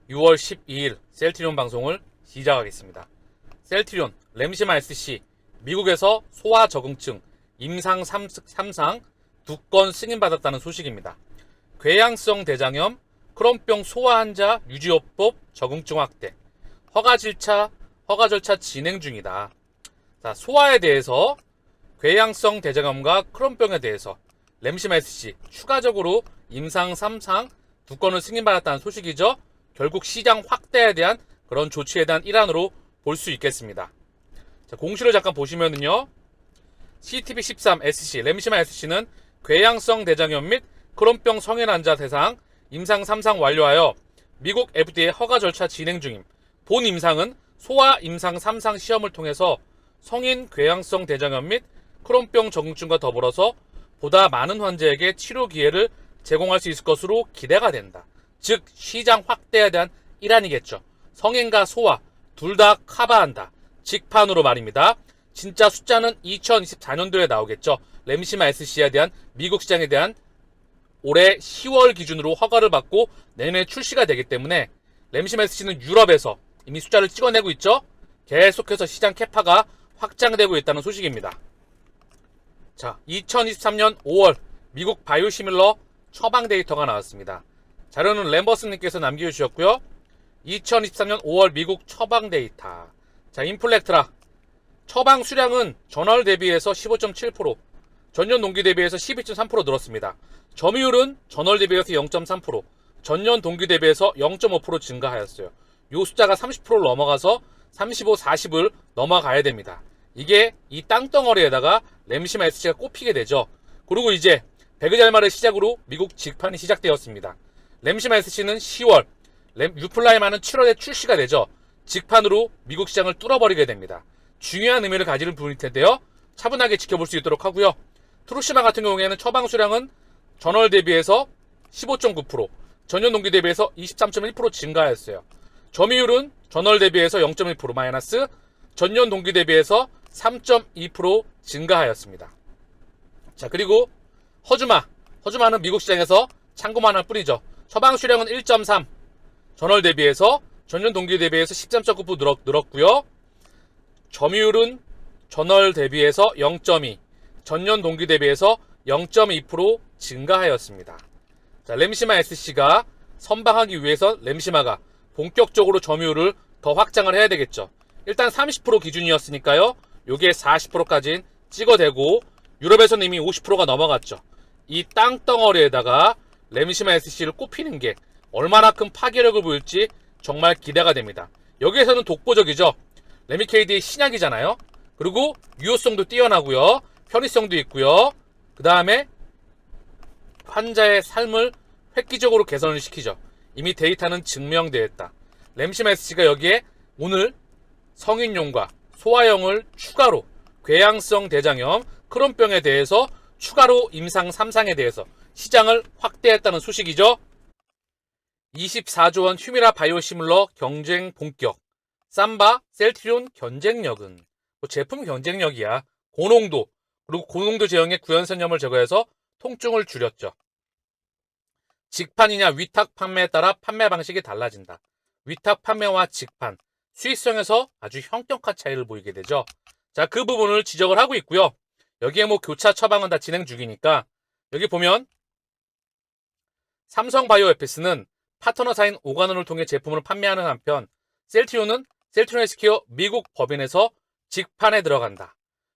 6월 12일 셀트리온 방송을 시작하겠습니다. 셀트리온 램시마 SC 미국에서 소아 적응증 임상 3상 2건 승인받았다는 소식입니다. 궤양성 대장염, 크론병 소아 환자 유지요법 적응증 확대, 허가 절차 진행 중이다. 자, 소아에 대해서 궤양성 대장염과 크론병에 대해서 램시마 SC 추가적으로 임상 3상 2건을 승인받았다는 소식이죠. 결국 시장 확대에 대한 그런 조치에 대한 일환으로 볼 수 있겠습니다. 자, 공시를 잠깐 보시면은요. CTP13 SC, 램시마 SC는 궤양성 대장염 및 크론병 성인 환자 대상 임상 3상 완료하여 미국 FDA 허가 절차 진행 중임. 본 임상은 소아 임상 3상 시험을 통해서 성인 궤양성 대장염 및 크론병 적응증과 더불어서 보다 많은 환자에게 치료 기회를 제공할 수 있을 것으로 기대가 된다. 즉 시장 확대에 대한 일환이겠죠. 성인과 소아 둘 다 커버한다. 직판으로 말입니다. 진짜 숫자는 2024년도에 나오겠죠. 램시마 SC에 대한 미국 시장에 대한 올해 10월 기준으로 허가를 받고 내년에 출시가 되기 때문에 램시마 SC는 유럽에서 이미 숫자를 찍어내고 있죠. 계속해서 시장 캐파가 확장되고 있다는 소식입니다. 자, 2023년 5월 미국 바이오시밀러 처방 데이터가 나왔습니다. 자료는 램버스님께서 남겨주셨고요. 2023년 5월 미국 처방 데이터. 자, 인플렉트라 처방 수량은 전월 대비해서 15.7%, 전년 동기 대비해서 12.3% 늘었습니다. 점유율은 전월 대비해서 0.3%, 전년 동기 대비해서 0.5% 증가하였어요. 이 숫자가 30%를 넘어가서 35, 40을 넘어가야 됩니다. 이게 이 땅덩어리에다가 램시마 SC가 꼽히게 되죠. 그리고 이제 배그잘마를 시작으로 미국 직판이 시작되었습니다. 램시마 SC는 10월, 유플라이마는 7월에 출시가 되죠. 직판으로 미국 시장을 뚫어버리게 됩니다. 중요한 의미를 가지는 부분일 텐데요. 차분하게 지켜볼 수 있도록 하고요. 트루시마 같은 경우에는 처방 수량은 전월 대비해서 15.9%, 전년 동기 대비해서 23.1% 증가하였어요. 점유율은 전월 대비해서 0.1% 마이너스, 전년 동기 대비해서 3.2% 증가하였습니다. 자, 그리고 허주마는 미국 시장에서 참고만 할 뿐이죠. 처방 수량은 1.3, 전월 대비해서 전년 동기 대비해서 13.9% 늘었고요. 점유율은 전월 대비해서 0.2, 전년 동기 대비해서 0.2% 증가하였습니다. 자, 램시마 SC가 선방하기 위해서 램시마가 본격적으로 점유율을 더 확장을 해야 되겠죠. 일단 30% 기준이었으니까요. 요게 40%까지 찍어대고 유럽에서는 이미 50%가 넘어갔죠. 이 땅덩어리에다가 램시마 SC를 꼽히는 게 얼마나 큰 파괴력을 보일지 정말 기대가 됩니다. 여기에서는 독보적이죠. 레미케이드의 신약이잖아요. 그리고 유효성도 뛰어나고요. 편의성도 있고요. 그 다음에 환자의 삶을 획기적으로 개선을 시키죠. 이미 데이터는 증명되었다. 램시마 SC가 여기에 오늘 성인용과 소아용을 추가로 궤양성 대장염, 크론병에 대해서 추가로 임상 3상에 대해서 시장을 확대했다는 소식이죠. 24조 원 휴미라 바이오시밀러 경쟁 본격. 삼바, 셀트리온 경쟁력은 제품 경쟁력이야. 고농도, 그리고 고농도 제형의 구연선염을 제거해서 통증을 줄였죠. 직판이냐 위탁 판매에 따라 판매 방식이 달라진다. 위탁 판매와 직판, 수익성에서 아주 현격한 차이를 보이게 되죠. 자, 그 부분을 지적을 하고 있고요. 여기에 교차 처방은 다 진행 중이니까 여기 보면 삼성바이오에피스는 파트너사인 오가논을 통해 제품을 판매하는 한편 셀트리온은 셀트리온 헬스케어 미국 법인에서 직판에 들어간다.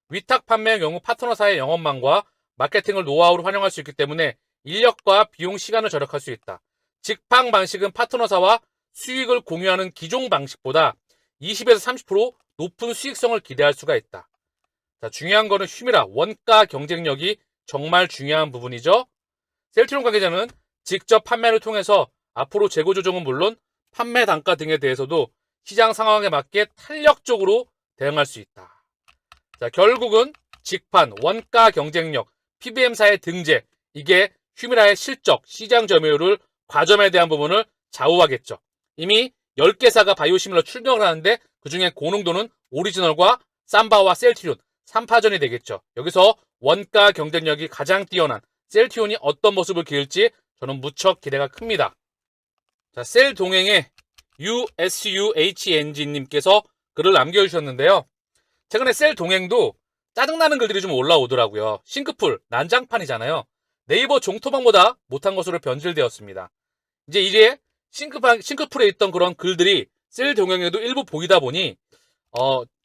위탁 판매의 경우 파트너사의 영업망과 마케팅을 노하우로 활용할 수 있기 때문에 인력과 비용 시간을 절약할 수 있다. 직판 방식은 파트너사와 수익을 공유하는 기존 방식보다 20에서 30% 높은 수익성을 기대할 수가 있다. 자, 중요한 거는 휴미라 원가 경쟁력이 정말 중요한 부분이죠. 셀트리온 관계자는 직접 판매를 통해서 앞으로 재고 조정은 물론 판매 단가 등에 대해서도 시장 상황에 맞게 탄력적으로 대응할 수 있다. 자, 결국은 직판, 원가 경쟁력, PBM사의 등재, 이게 휴미라의 실적, 시장 점유율을 과점에 대한 부분을 좌우하겠죠. 이미 10개사가 바이오시밀러 출격을 하는데 그중에 고농도는 오리지널과 삼바와 셀트리온 3파전이 되겠죠. 여기서 원가 경쟁력이 가장 뛰어난 셀트리온이 어떤 모습을 기울지 저는 무척 기대가 큽니다. 자, 셀 동행의 USUHNG님께서 글을 남겨주셨는데요. 최근에 셀 동행도 짜증나는 글들이 좀 올라오더라고요. 싱크풀, 난장판이잖아요. 네이버 종토방보다 못한 것으로 변질되었습니다. 이제 싱크풀에 있던 그런 글들이 셀 동행에도 일부 보이다 보니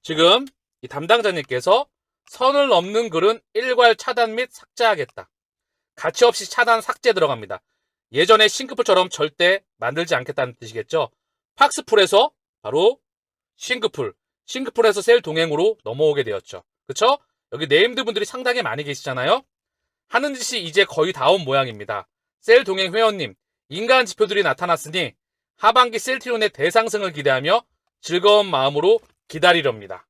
지금 이 담당자님께서 선을 넘는 글은 일괄 차단 및 삭제하겠다. 가치없이 차단 삭제 들어갑니다. 예전에 싱크풀처럼 절대 만들지 않겠다는 뜻이겠죠. 팍스풀에서 바로 싱크풀에서 셀 동행으로 넘어오게 되었죠. 그쵸? 여기 네임드 분들이 상당히 많이 계시잖아요. 하는 짓이 이제 거의 다 온 모양입니다. 셀 동행 회원님, 인간 지표들이 나타났으니 하반기 셀트리온의 대상승을 기대하며 즐거운 마음으로 기다리렵니다.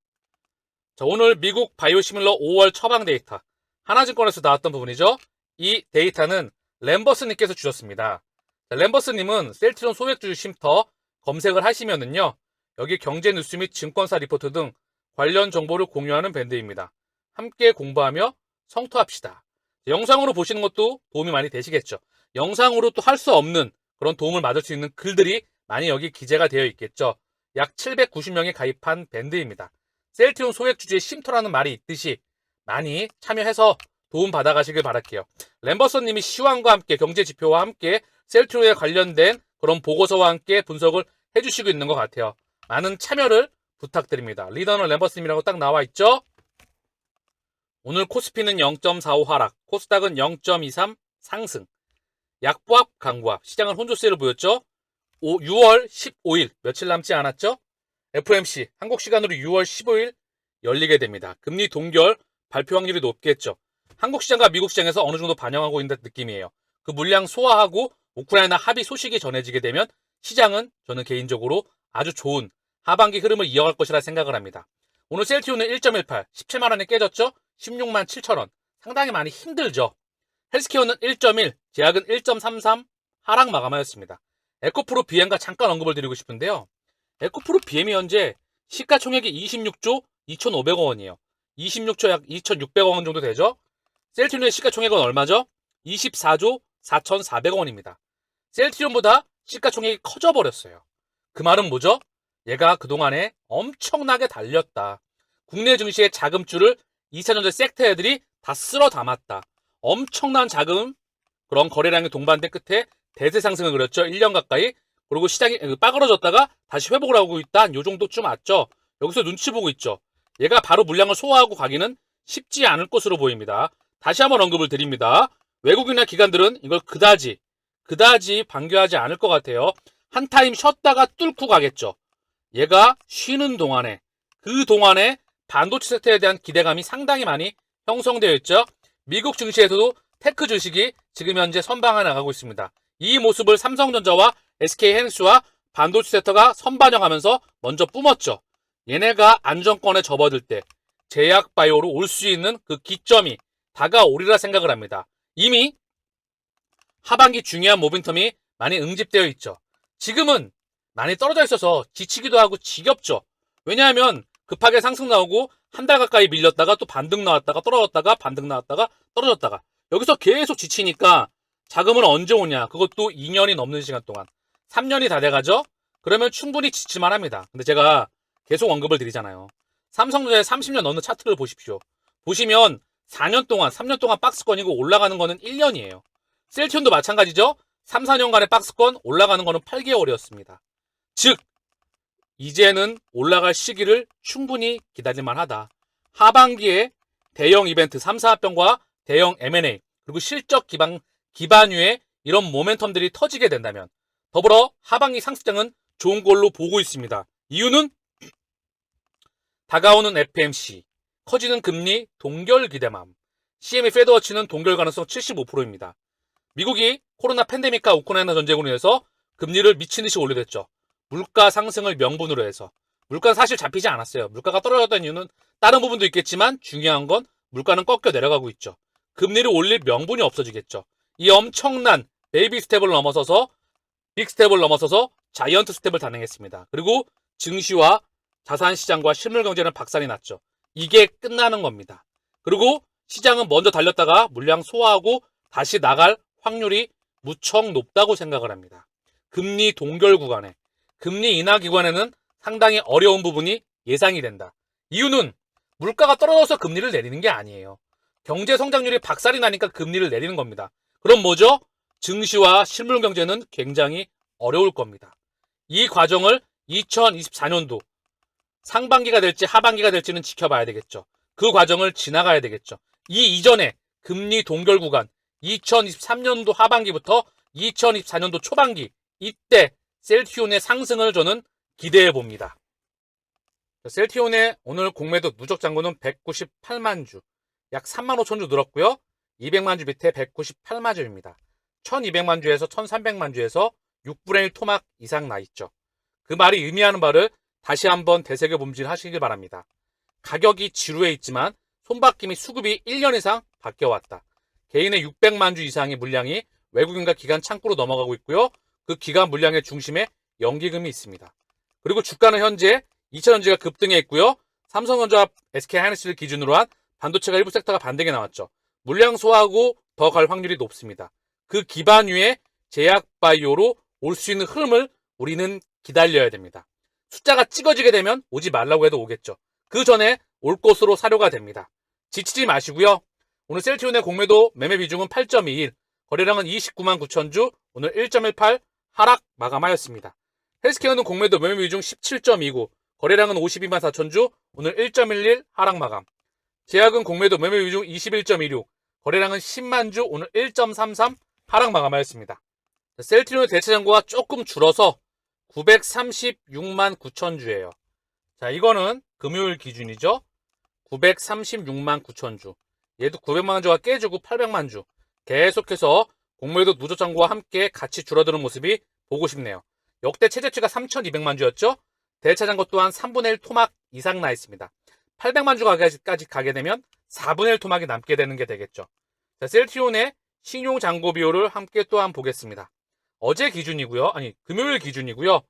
자, 오늘 미국 바이오시밀러 5월 처방 데이터, 하나증권에서 나왔던 부분이죠. 이 데이터는 램버스님께서 주셨습니다. 자, 램버스님은 셀트리온 소액주주 쉼터 검색을 하시면은요, 여기 경제 뉴스 및 증권사 리포트 등 관련 정보를 공유하는 밴드입니다. 함께 공부하며 성토합시다. 영상으로 보시는 것도 도움이 많이 되시겠죠. 영상으로 또 할 수 없는 그런 도움을 받을 수 있는 글들이 많이 여기 기재가 되어 있겠죠. 약 790명이 가입한 밴드입니다. 셀트리온 소액주주의 쉼터라는 말이 있듯이 많이 참여해서 도움 받아가시길 바랄게요. 램버서님이 시황과 함께 경제지표와 함께 셀트리온에 관련된 그런 보고서와 함께 분석을 해주시고 있는 것 같아요. 많은 참여를 부탁드립니다. 리더는 램버스님이라고 딱 나와 있죠. 오늘 코스피는 0.45 하락, 코스닥은 0.23 상승. 약보합, 강보합, 시장은 혼조세를 보였죠. 6월 15일, 며칠 남지 않았죠. FOMC, 한국 시간으로 6월 15일 열리게 됩니다. 금리 동결 발표 확률이 높겠죠. 한국 시장과 미국 시장에서 어느 정도 반영하고 있는 느낌이에요. 그 물량 소화하고 우크라이나 합의 소식이 전해지게 되면 시장은 저는 개인적으로 아주 좋은 하반기 흐름을 이어갈 것이라 생각을 합니다. 오늘 셀트리온은 1.18, 17만원에 깨졌죠? 16만 7천원. 상당히 많이 힘들죠. 헬스케어는 1.1, 제약은 1.33 하락 마감하였습니다. 에코프로 BM과 잠깐 언급을 드리고 싶은데요. 에코프로 BM이 현재 시가총액이 26조 2,500억 원이에요. 26조 약 2,600억 원 정도 되죠? 셀트리온의 시가총액은 얼마죠? 24조 4,400억 원입니다. 셀트리온보다 시가총액이 커져버렸어요. 그 말은 뭐죠? 얘가 그동안에 엄청나게 달렸다. 국내 증시의 자금줄을 2차전지 섹터 애들이 다 쓸어 담았다. 엄청난 자금, 그런 거래량이 동반된 끝에 대세 상승을 그렸죠. 1년 가까이. 그리고 시장이 빠그러졌다가 다시 회복을 하고 있다. 요 정도쯤 왔죠. 여기서 눈치 보고 있죠. 얘가 바로 물량을 소화하고 가기는 쉽지 않을 것으로 보입니다. 다시 한번 언급을 드립니다. 외국인이나 기관들은 이걸 그다지 반겨하지 않을 것 같아요. 한 타임 쉬었다가 뚫고 가겠죠. 얘가 쉬는 동안에, 그 동안에 반도체 섹터에 대한 기대감이 상당히 많이 형성되어 있죠. 미국 증시에서도 테크 주식이 지금 현재 선방해 나가고 있습니다. 이 모습을 삼성전자와 SK하이닉스와 반도체 섹터가 선반영하면서 먼저 뿜었죠. 얘네가 안정권에 접어들 때 제약바이오로 올 수 있는 그 기점이 다가오리라 생각을 합니다. 이미 하반기 중요한 모멘텀이 많이 응집되어 있죠. 지금은 많이 떨어져 있어서 지치기도 하고 지겹죠. 왜냐하면 급하게 상승 나오고 한 달 가까이 밀렸다가 또 반등 나왔다가 떨어졌다가 반등 나왔다가 떨어졌다가 여기서 계속 지치니까 자금은 언제 오냐. 그것도 2년이 넘는 시간 동안 3년이 다 돼가죠. 그러면 충분히 지칠만 합니다. 근데 제가 계속 언급을 드리잖아요. 삼성전자의 30년 넘는 차트를 보십시오. 보시면 4년 동안 3년 동안 박스권이고 올라가는 거는 1년이에요. 셀트리온도 마찬가지죠. 3, 4년간의 박스권 올라가는 거는 8개월이었습니다. 즉 이제는 올라갈 시기를 충분히 기다릴만 하다. 하반기에 대형 이벤트 3, 4합병과 대형 M&A 그리고 실적 기반유의 이런 모멘텀들이 터지게 된다면 더불어 하반기 상승장은 좋은 걸로 보고 있습니다. 이유는 다가오는 FMC, 커지는 금리 동결 기대감, CME 페드워치는 동결 가능성 75%입니다. 미국이 코로나 팬데믹과 우크라이나 전쟁으로 인해서 금리를 미친 듯이 올려댔죠. 물가 상승을 명분으로 해서. 물가는 사실 잡히지 않았어요. 물가가 떨어졌던 이유는 다른 부분도 있겠지만 중요한 건 물가는 꺾여 내려가고 있죠. 금리를 올릴 명분이 없어지겠죠. 이 엄청난 베이비 스텝을 넘어서서 빅 스텝을 넘어서서 자이언트 스텝을 단행했습니다. 그리고 증시와 자산시장과 실물경제는 박살이 났죠. 이게 끝나는 겁니다. 그리고 시장은 먼저 달렸다가 물량 소화하고 다시 나갈 확률이 무척 높다고 생각을 합니다. 금리 동결 구간에 금리 인하 기관에는 상당히 어려운 부분이 예상이 된다. 이유는 물가가 떨어져서 금리를 내리는 게 아니에요. 경제 성장률이 박살이 나니까 금리를 내리는 겁니다. 그럼 뭐죠? 증시와 실물 경제는 굉장히 어려울 겁니다. 이 과정을 2024년도 상반기가 될지 하반기가 될지는 지켜봐야 되겠죠. 그 과정을 지나가야 되겠죠. 이 이전에 금리 동결 구간 2023년도 하반기부터 2024년도 초반기 이때 셀트리온의 상승을 저는 기대해 봅니다. 셀트리온의 오늘 공매도 누적 잔고는 198만 주, 약 3만 5천 주 늘었고요. 200만 주 밑에 198만 주입니다. 1200만 주에서 1300만 주에서 6분의 1 토막 이상 나 있죠. 그 말이 의미하는 바를 다시 한번 되새겨봄질하시길 바랍니다. 가격이 지루해 있지만 손바뀜이 수급이 1년 이상 바뀌어왔다. 개인의 600만 주 이상의 물량이 외국인과 기관 창구로 넘어가고 있고요. 그 기관 물량의 중심에 연기금이 있습니다. 그리고 주가는 현재 2차전지가 급등해 있고요. 삼성전자와 SK하이닉스를 기준으로 한 반도체가 일부 섹터가 반등에 나왔죠. 물량 소화하고 더 갈 확률이 높습니다. 그 기반 위에 제약바이오로 올 수 있는 흐름을 우리는 기다려야 됩니다. 숫자가 찍어지게 되면 오지 말라고 해도 오겠죠. 그 전에 올 것으로 사료가 됩니다. 지치지 마시고요. 오늘 셀트리온의 공매도 매매 비중은 8.21, 거래량은 29만 9천 주, 오늘 1.18 하락 마감하였습니다. 헬스케어는 공매도 매매 비중 17.29, 거래량은 52만 4천 주, 오늘 1.11 하락 마감. 제약은 공매도 매매 비중 21.26, 거래량은 10만 주, 오늘 1.33 하락 마감하였습니다. 셀트리온의 대체 잔고가 조금 줄어서 936만 9천 주예요. 자, 이거는 금요일 기준이죠. 936만 9천 주. 얘도 900만 주가 깨지고 800만 주. 계속해서 공매도 누적 잔고와 함께 같이 줄어드는 모습이 보고 싶네요. 역대 최저치가 3200만 주였죠. 대차 잔고 또한 3분의 1 토막 이상 나 있습니다. 800만 주까지 가게 되면 4분의 1 토막이 남게 되는 게 되겠죠. 자, 셀트리온의 신용 잔고 비율을 함께 또한 보겠습니다. 어제 기준이고요. 금요일 기준이고요.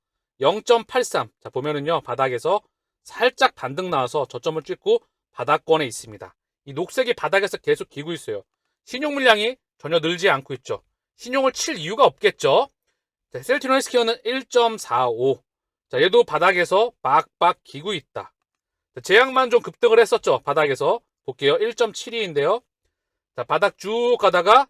0.83. 자, 보면은요. 바닥에서 살짝 반등 나와서 저점을 찍고 바닥권에 있습니다. 이 녹색이 바닥에서 계속 기고 있어요. 신용 물량이 전혀 늘지 않고 있죠. 신용을 칠 이유가 없겠죠. 자, 셀트리온 헬스케어는 1.45. 자, 얘도 바닥에서 빡빡 기고 있다. 자, 제약만 좀 급등을 했었죠. 바닥에서 볼게요. 1.72인데요. 자, 바닥 쭉 가다가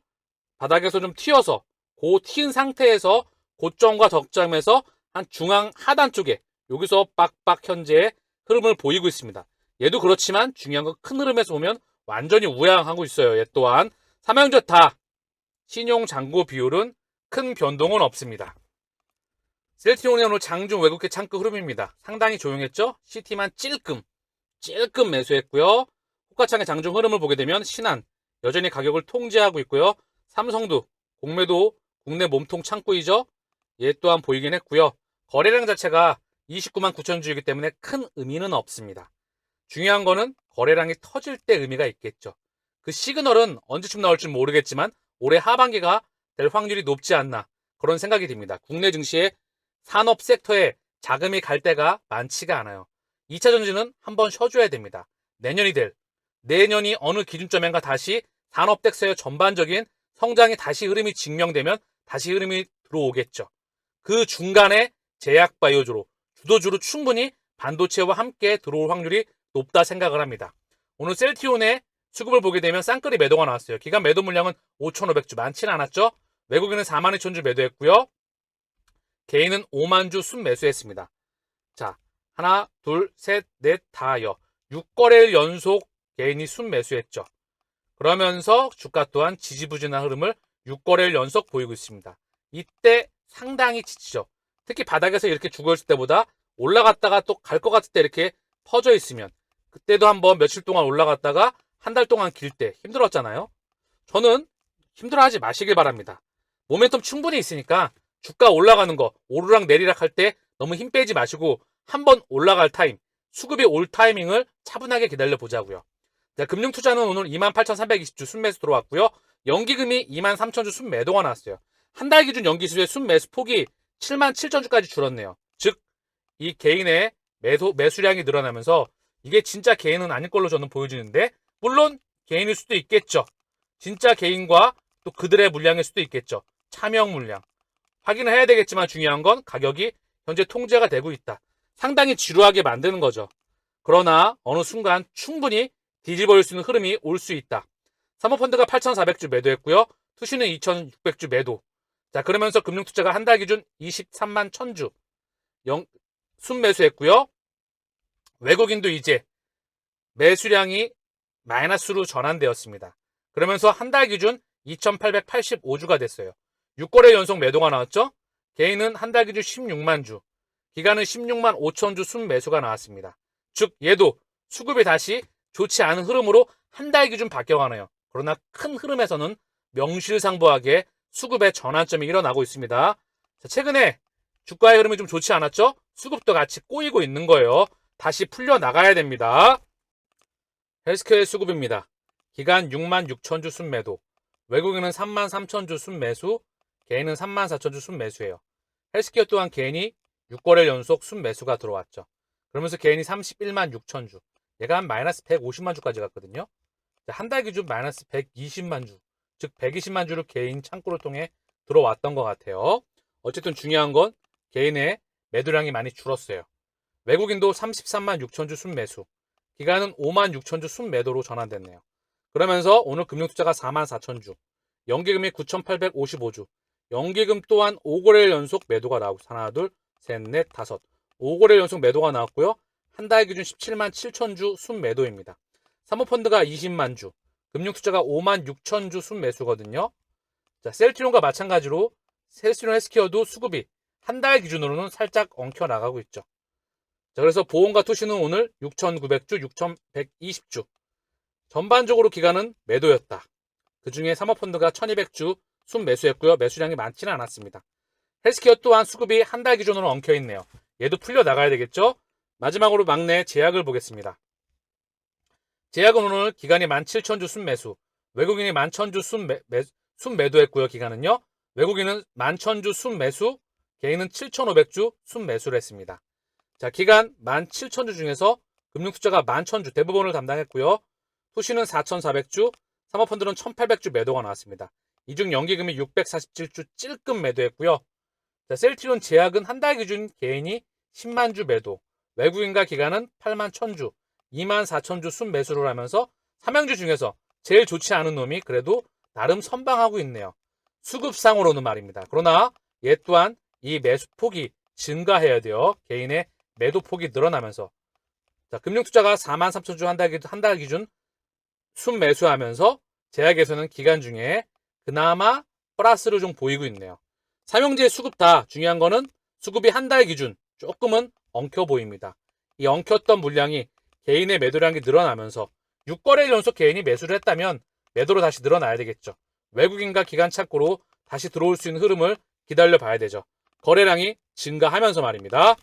바닥에서 좀 튀어서 고 튀은 상태에서 고점과 적점에서 한 중앙 하단 쪽에 여기서 빡빡 현재 흐름을 보이고 있습니다. 얘도 그렇지만 중요한 건 큰 흐름에서 보면 완전히 우양하고 있어요. 얘 또한 삼형제 다 신용 잔고 비율은 큰 변동은 없습니다. 셀트리온의 오늘 장중 외국계 창구 흐름입니다. 상당히 조용했죠? CT만 찔끔 매수했고요. 호가창의 장중 흐름을 보게 되면 신한 여전히 가격을 통제하고 있고요. 삼성도 공매도 국내 몸통 창구이죠. 얘 또한 보이긴 했고요. 거래량 자체가 29만 9천 주이기 때문에 큰 의미는 없습니다. 중요한 거는 거래량이 터질 때 의미가 있겠죠. 그 시그널은 언제쯤 나올지 모르겠지만 올해 하반기가 될 확률이 높지 않나 그런 생각이 듭니다. 국내 증시의 산업 섹터에 자금이 갈 때가 많지가 않아요. 2차 전지는 한번 쉬어줘야 됩니다. 내년이 어느 기준점인가 다시 산업 섹터의 전반적인 성장이 다시 흐름이 증명되면 다시 흐름이 들어오겠죠. 그 중간에 제약바이오주로 주도주로 충분히 반도체와 함께 들어올 확률이 높다 생각을 합니다. 오늘 셀트리온의 수급을 보게 되면 쌍끌이 매도가 나왔어요. 기간 매도 물량은 5,500주 많지는 않았죠. 외국인은 42,000주 매도했고요. 개인은 5만 주 순매수했습니다. 자, 하나, 둘, 셋, 넷, 다여 6거래일 연속 개인이 순매수했죠. 그러면서 주가 또한 지지부진한 흐름을 6거래일 연속 보이고 있습니다. 이때 상당히 지치죠. 특히 바닥에서 이렇게 죽어있을 때보다 올라갔다가 또 갈 것 같을 때 이렇게 퍼져 있으면 그때도 한번 며칠 동안 올라갔다가 한 달 동안 길 때 힘들었잖아요. 저는 힘들어하지 마시길 바랍니다. 모멘텀 충분히 있으니까 주가 올라가는 거 오르락 내리락 할 때 너무 힘 빼지 마시고 한번 올라갈 타임, 수급이 올 타이밍을 차분하게 기다려 보자고요. 자, 금융투자는 오늘 28,320주 순매수 들어왔고요. 연기금이 23,000주 순매도가 나왔어요. 한 달 기준 연기수의 순매수 폭이 77,000주까지 줄었네요. 즉, 이 개인의 매수량이 늘어나면서 이게 진짜 개인은 아닐 걸로 저는 보여지는데 물론 개인일 수도 있겠죠. 진짜 개인과 또 그들의 물량일 수도 있겠죠. 차명 물량. 확인을 해야 되겠지만 중요한 건 가격이 현재 통제가 되고 있다. 상당히 지루하게 만드는 거죠. 그러나 어느 순간 충분히 뒤집어질 수 있는 흐름이 올 수 있다. 사모펀드가 8,400주 매도했고요. 투시는 2,600주 매도. 자, 그러면서 금융투자가 한 달 기준 23만 1,000주 순매수했고요. 외국인도 이제 매수량이 마이너스로 전환되었습니다. 그러면서 한 달 기준 2,885주가 됐어요. 6거래 연속 매도가 나왔죠. 개인은 한 달 기준 16만 주, 기간은 16만 5천 주 순매수가 나왔습니다. 즉 얘도 수급이 다시 좋지 않은 흐름으로 한 달 기준 바뀌어가네요. 그러나 큰 흐름에서는 명실상부하게 수급의 전환점이 일어나고 있습니다. 자, 최근에 주가의 흐름이 좀 좋지 않았죠? 수급도 같이 꼬이고 있는 거예요. 다시 풀려나가야 됩니다. 헬스케어의 수급입니다. 기간 6만 6천 주 순매도, 외국인은 3만 3천 주 순매수, 개인은 3만 4천 주 순매수예요. 헬스케어 또한 개인이 6거래 연속 순매수가 들어왔죠. 그러면서 개인이 31만 6천 주, 얘가 한 마이너스 150만 주까지 갔거든요. 한 달 기준 마이너스 120만 주, 즉 120만 주를 개인 창구를 통해 들어왔던 것 같아요. 어쨌든 중요한 건 개인의 매도량이 많이 줄었어요. 외국인도 33만 6천 주 순매수, 기간은 5만 6천 주 순매도로 전환됐네요. 그러면서 오늘 금융투자가 4만 4천 주, 연기금이 9,855주, 연기금 또한 5거래 연속 매도가 나오고 하나, 둘, 셋, 넷, 다섯 5거래 연속 매도가 나왔고요. 한 달 기준 17만 7천 주 순매도입니다. 사모펀드가 20만 주, 금융투자가 5만 6천 주 순매수거든요. 자, 셀트리온과 마찬가지로 셀트리온 헬스케어도 수급이 한 달 기준으로는 살짝 엉켜 나가고 있죠. 자, 그래서 보험과 투시는 오늘 6,900주, 6,120주. 전반적으로 기간은 매도였다. 그 중에 사모펀드가 1,200주 순매수했고요. 매수량이 많지는 않았습니다. 헬스케어 또한 수급이 한 달 기준으로 엉켜 있네요. 얘도 풀려 나가야 되겠죠? 마지막으로 막내 제약을 보겠습니다. 제약은 오늘 기간이 17,000주 순매수, 외국인이 11,000주 순매도했고요. 기간은요. 외국인은 11,000주 순매수, 개인은 7,500주 순매수를 했습니다. 자, 기간 17,000주 중에서 금융투자가 11,000주 대부분을 담당했고요. 투시는 4,400주, 사모펀드는 1,800주 매도가 나왔습니다. 이 중 연기금이 647주 찔끔 매도했고요. 자, 셀트리온 제약은 한 달 기준 개인이 10만 주 매도, 외국인과 기간은 8만 1,000주, 2만 4천 주 순매수를 하면서 삼형주 중에서 제일 좋지 않은 놈이 그래도 나름 선방하고 있네요. 수급상으로는 말입니다. 그러나 얘 또한 이 매수폭이 증가해야 돼요. 개인의 매도폭이 늘어나면서. 자, 금융투자가 4만 3천 주 한 달 기준 순매수하면서 제약에서는 기간 중에 그나마 플러스를 좀 보이고 있네요. 삼형제의 수급 다 중요한 거는 수급이 한 달 기준 조금은 엉켜 보입니다. 이 엉켰던 물량이 개인의 매도량이 늘어나면서 6거래 연속 개인이 매수를 했다면 매도로 다시 늘어나야 되겠죠. 외국인과 기간 창구로 다시 들어올 수 있는 흐름을 기다려 봐야 되죠. 거래량이 증가하면서 말입니다.